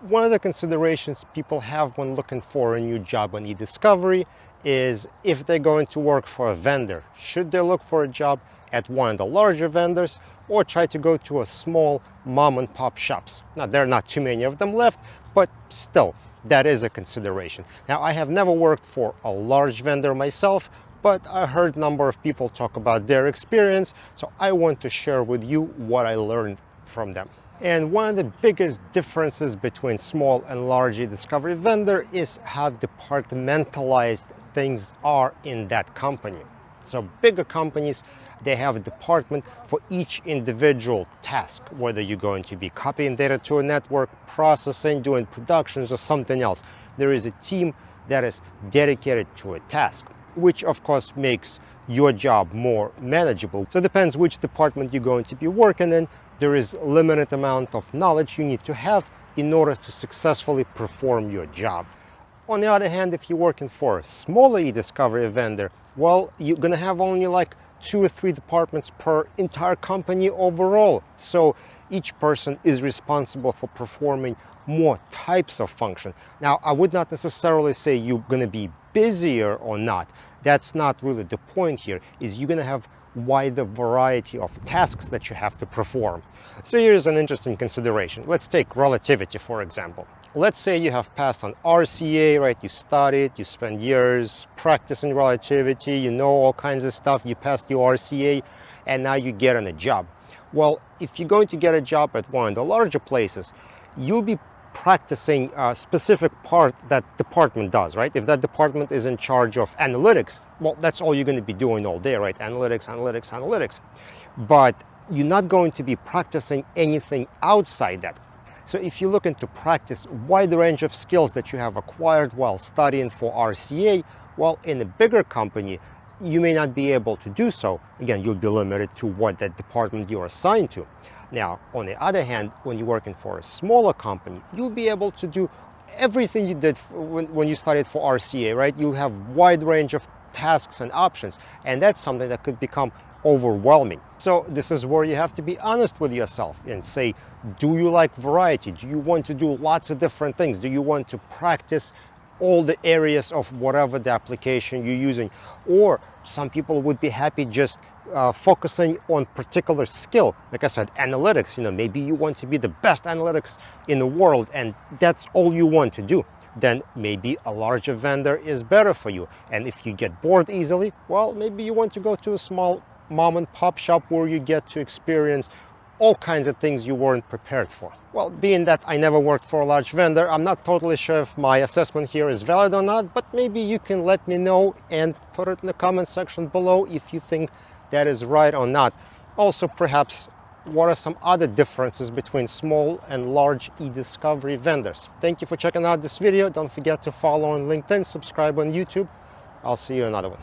One of the considerations people have when looking for a new job on eDiscovery is if they're going to work for a vendor. Should they look for a job at one of the larger vendors or try to go to a small mom and pop shops? Now, there are not too many of them left, but still, that is a consideration. Now, I have never worked for a large vendor myself, but I heard a number of people talk about their experience, so I want to share with you what I learned from them. And one of the biggest differences between small and large eDiscovery vendor is how departmentalized things are in that company. So bigger companies, they have a department for each individual task, whether you're going to be copying data to a network, processing, doing productions, or something else. There is a team that is dedicated to a task, which of course makes your job more manageable. So it depends which department you're going to be working in. There is a limited amount of knowledge you need to have in order to successfully perform your job. On the other hand, if you're working for a smaller eDiscovery vendor, well, you're gonna have only like 2 or 3 departments per entire company overall. So each person is responsible for performing more types of function. Now, I would not necessarily say you're gonna be busier or not. That's not really the point here, is you're gonna have wider variety of tasks that you have to perform. So here's an interesting consideration. Let's take relativity, for example. Let's say you have passed on RCA, right? You studied, you spent years practicing relativity, you know all kinds of stuff, you passed your RCA, and now you get on a job. Well, if you're going to get a job at one of the larger places, you'll be practicing a specific part that department does, right? If that department is in charge of analytics, well, that's all you're going to be doing all day, right? Analytics, analytics, analytics. But you're not going to be practicing anything outside that. So if you're looking to practice a wide range of skills that you have acquired while studying for RCA, well, in a bigger company, you may not be able to do so. Again, you'll be limited to what that department you're assigned to. Now, on the other hand, when you're working for a smaller company, you'll be able to do everything you did when you studied for RCA, right? You'll have a wide range of tasks and options, and that's something that could become overwhelming. So this is where you have to be honest with yourself and say, do you like variety? Do you want to do lots of different things? Do you want to practice all the areas of whatever the application you're using? Or some people would be happy just focusing on particular skill. Like I said, analytics, maybe you want to be the best analytics in the world and that's all you want to do. Then maybe a larger vendor is better for you. And if you get bored easily, well, maybe you want to go to a small mom and pop shop where you get to experience all kinds of things you weren't prepared for. Well, being that I never worked for a large vendor, I'm not totally sure if my assessment here is valid or not, but maybe you can let me know and put it in the comment section below if you think that is right or not. Also, perhaps, what are some other differences between small and large eDiscovery vendors? Thank you for checking out this video. Don't forget to follow on LinkedIn, subscribe on YouTube. I'll see you in another one.